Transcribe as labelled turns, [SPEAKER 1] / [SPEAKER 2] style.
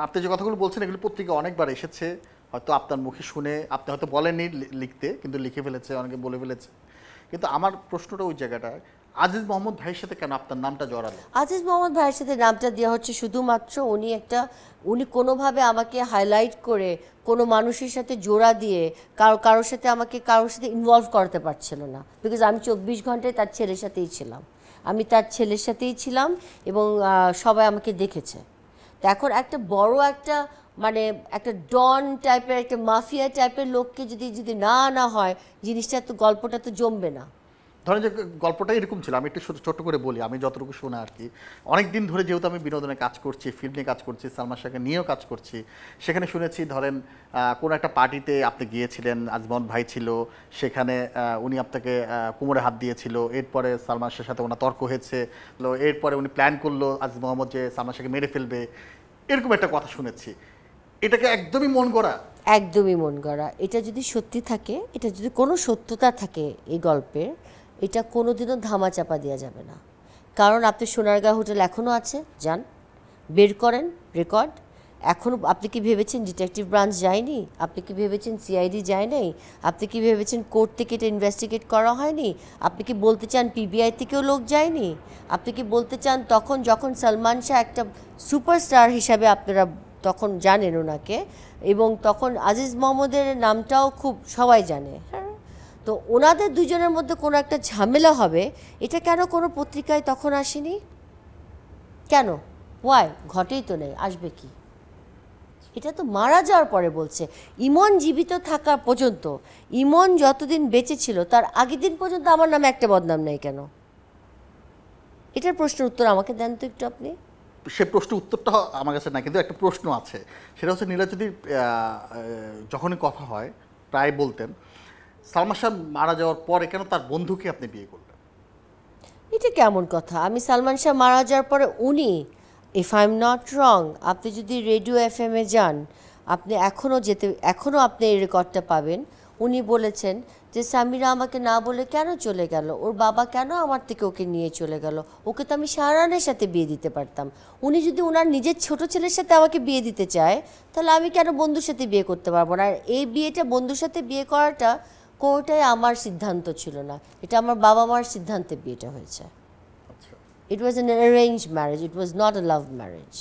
[SPEAKER 1] আপনি যে কথাগুলো বলছেন এগুলো পত্রিকায় অনেকবার এসেছে, হয়তো আপনার মুখে শুনে আপনি হয়তো বলেননি লিখতে, কিন্তু লিখে ফেলেছে, অনেকে বলে ফেলেছে। কিন্তু আমার প্রশ্নটা ওই জায়গাটায়, আজিজ মোহাম্মদ ভাইয়ের সাথে কেন আপনার নামটা জড়ালো?
[SPEAKER 2] আজিজ মোহাম্মদ ভাইয়ের সাথে নামটা দেওয়া হচ্ছে শুধুমাত্র উনি কোনোভাবে আমাকে হাইলাইট করে কোনো মানুষের সাথে জোড়া দিয়ে কারোর সাথে কারোর সাথে ইনভলভ করতে পারছিল না, বিকজ আমি 24 ঘন্টায় তার ছেলের সাথেই ছিলাম। আমি তার ছেলের সাথেই ছিলাম এবং সবাই আমাকে দেখেছে। তো এখন একটা বড় একটা মানে একটা ডন টাইপের একটা মাফিয়া টাইপের লোককে যদি যদি না হয়, জিনিসটা তো গল্পটা তো জমবে না।
[SPEAKER 1] ধরেন যে গল্পটা এরকম ছিল, আমি একটু ছোট করে বলি, আমি যতটুকু শোনা আর কি। অনেক দিন ধরে যেহেতু আমি বিনোদনে কাজ করছি, ফিল্ম নিয়ে কাজ করছি, সালমান শাহকে নিয়েও কাজ করছি, সেখানে শুনেছি ধরেন কোনো একটা পার্টিতে আপনি গিয়েছিলেন, আজমল ভাই ছিল সেখানে, উনি আপনাকে কোমরে হাত দিয়েছিল, এরপরে সালমান শাহের সাথে ওনার তর্ক হয়েছে, এরপরে উনি প্ল্যান করলো আজিজ মোহাম্মদ যে সালমান শাহকে মেরে ফেলবে, এরকম একটা কথা শুনেছি। এটাকে একদমই মন গড়া?
[SPEAKER 2] একদমই মন গড়া। এটা যদি সত্যি থাকে, এটা যদি কোনো সত্যতা থাকে এই গল্পের, এটা কোনোদিনও ধামাচাপা দেওয়া যাবে না। কারণ আপনি সোনারগাঁও হোটেল এখনও আছে, যান বের করেন রেকর্ড। এখনও আপনি কি ভেবেছেন ডিটেকটিভ ব্রাঞ্চ যায়নি? আপনি কি ভেবেছেন সিআইডি যায় নাই? আপনি কি ভেবেছেন কোর্ট থেকে এটা ইনভেস্টিগেট করা হয়নি? আপনি কি বলতে চান পিবিআই থেকেও লোক যায়নি? আপনি কি বলতে চান তখন যখন সালমান শাহ একটা সুপারস্টার হিসাবে আপনারা তখন জানেন ওনাকে, এবং তখন আজিজ মোহাম্মদের নামটাও খুব সবাই জানে, হ্যাঁ? তো ওনাদের দুজনের মধ্যে কোনো একটা ঝামেলা হবে, এটা কেন কোনো পত্রিকায় তখন আসেনি? কেন? ওয়াই? ঘটেই তো নেই, আসবে কি? এটা তো মারা যাওয়ার পরে বলছে। ইমন জীবিত থাকা পর্যন্ত, ইমন যতদিন বেঁচে ছিল তার আগের দিন পর্যন্ত আমার নামে একটা বদনাম নেই কেন? এটার প্রশ্নের উত্তর আমাকে দেন তো একটু আপনি।
[SPEAKER 1] সে প্রশ্ন উত্তরটা আমার কাছে না, কিন্তু একটা প্রশ্ন আছে। সেটা হচ্ছে নীলা যদি যখনই কথা হয় প্রায় বলতেন সালমান শাহ মারা যাওয়ার পরে কেন তার বন্ধুকে আপনি বিয়ে করলেন?
[SPEAKER 2] এটা কেমন কথা? আমি সালমান শাহ মারা যাওয়ার পরে উনি, if I am not wrong, আপনি যদি রেডিও এফএমে যান, আপনি এখনও আপনি এই রেকর্ডটা পাবেন। উনি বলেছেন যে সামিরা আমাকে না বলে কেন চলে গেল, ওর বাবা কেন আমার থেকে ওকে নিয়ে চলে গেল, ওকে তো আমি শাহরানের সাথে বিয়ে দিতে পারতাম। উনি যদি ওনার নিজের ছোট ছেলের সাথে আমাকে বিয়ে দিতে চায়, তাহলে আমি কেন বন্ধুর সাথে বিয়ে করতে পারবো না? আর এই বিয়েটা, বন্ধুর সাথে বিয়ে করাটা কোনোটাই আমার সিদ্ধান্ত ছিল না, এটা আমার বাবা মার সিদ্ধান্তে বিয়েটা হয়েছে।
[SPEAKER 1] আচ্ছা।
[SPEAKER 2] It was an arranged marriage, it was not a love marriage.